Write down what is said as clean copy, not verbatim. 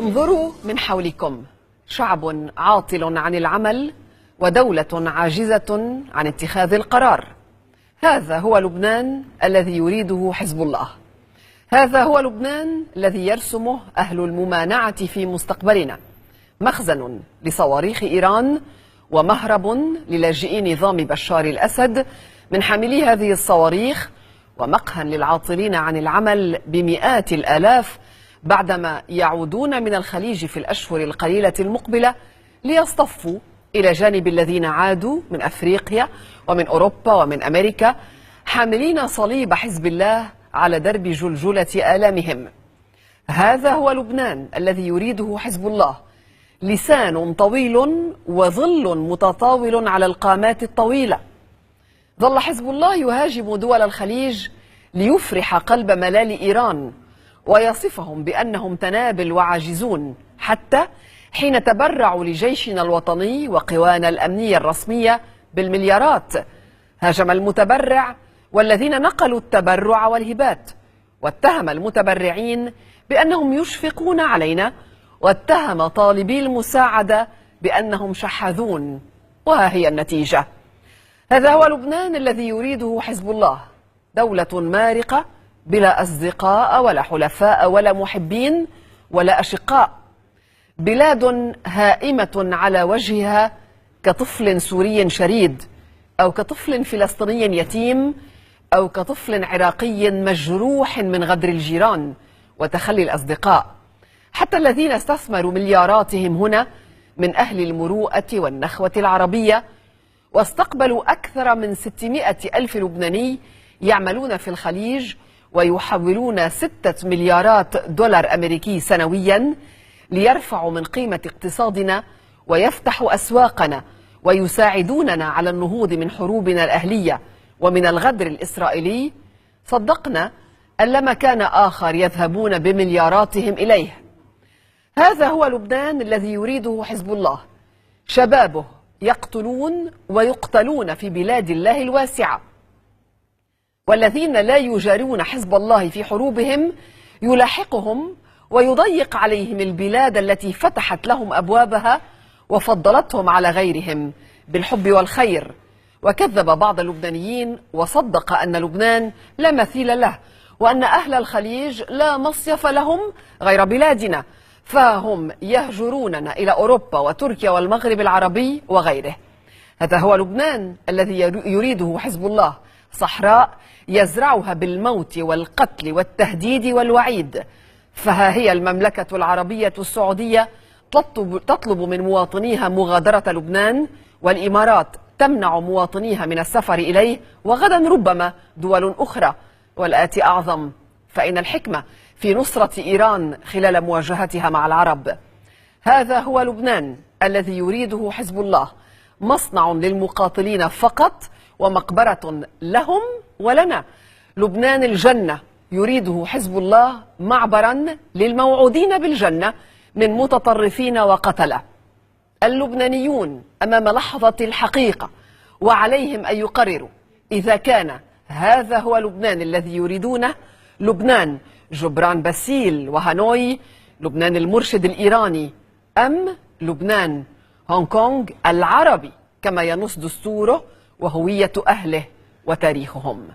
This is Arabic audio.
انظروا من حولكم، شعب عاطل عن العمل ودولة عاجزة عن اتخاذ القرار. هذا هو لبنان الذي يريده حزب الله. هذا هو لبنان الذي يرسمه أهل الممانعة في مستقبلنا، مخزن لصواريخ إيران ومهرب للاجئي نظام بشار الأسد من حاملي هذه الصواريخ، ومقهى للعاطلين عن العمل بمئات الآلاف بعدما يعودون من الخليج في الأشهر القليلة المقبلة ليصطفوا إلى جانب الذين عادوا من أفريقيا ومن أوروبا ومن أمريكا حاملين صليب حزب الله على درب جلجلة آلامهم. هذا هو لبنان الذي يريده حزب الله، لسان طويل وظل متطاول على القامات الطويلة. ظل حزب الله يهاجم دول الخليج ليفرح قلب ملال إيران ويصفهم بأنهم تنابل وعاجزون، حتى حين تبرعوا لجيشنا الوطني وقوانا الأمنية الرسمية بالمليارات. هاجم المتبرع والذين نقلوا التبرع والهبات، واتهم المتبرعين بأنهم يشفقون علينا، واتهم طالبي المساعدة بأنهم شحاذون. وها هي النتيجة. هذا هو لبنان الذي يريده حزب الله، دولة مارقة بلا أصدقاء ولا حلفاء ولا محبين ولا أشقاء، بلاد هائمة على وجهها كطفل سوري شريد، أو كطفل فلسطيني يتيم، أو كطفل عراقي مجروح من غدر الجيران وتخلي الأصدقاء. حتى الذين استثمروا ملياراتهم هنا من أهل المروءة والنخوة العربية، واستقبلوا أكثر من 600 ألف لبناني يعملون في الخليج ويحولون 6 مليارات دولار أمريكي سنويا ليرفعوا من قيمة اقتصادنا ويفتحوا أسواقنا ويساعدوننا على النهوض من حروبنا الأهلية ومن الغدر الإسرائيلي. صدقنا أن لا مكان آخر يذهبون بملياراتهم إليه. هذا هو لبنان الذي يريده حزب الله، شبابه يقتلون ويقتلون في بلاد الله الواسعة، والذين لا يجارون حزب الله في حروبهم يلاحقهم ويضيق عليهم البلاد التي فتحت لهم أبوابها وفضلتهم على غيرهم بالحب والخير. وكذب بعض اللبنانيين وصدق أن لبنان لا مثيل له، وأن أهل الخليج لا مصيف لهم غير بلادنا، فهم يهجروننا إلى أوروبا وتركيا والمغرب العربي وغيره. هذا هو لبنان الذي يريده حزب الله، صحراء يزرعها بالموت والقتل والتهديد والوعيد. فها هي المملكة العربية السعودية تطلب من مواطنيها مغادرة لبنان، والإمارات تمنع مواطنيها من السفر إليه، وغدا ربما دول أخرى. والآتي أعظم، فإن الحكمة في نصرة إيران خلال مواجهتها مع العرب. هذا هو لبنان الذي يريده حزب الله، مصنع للمقاتلين فقط ومقبرة لهم ولنا. لبنان الجنة يريده حزب الله، معبرا للموعودين بالجنة من متطرفين وقتلة. اللبنانيون أمام لحظة الحقيقة، وعليهم أن يقرروا إذا كان هذا هو لبنان الذي يريدونه، لبنان جبران باسيل وهانوي، لبنان المرشد الإيراني، أم لبنان هونغ كونغ العربي كما ينص دستوره وهوية أهله وتاريخهم.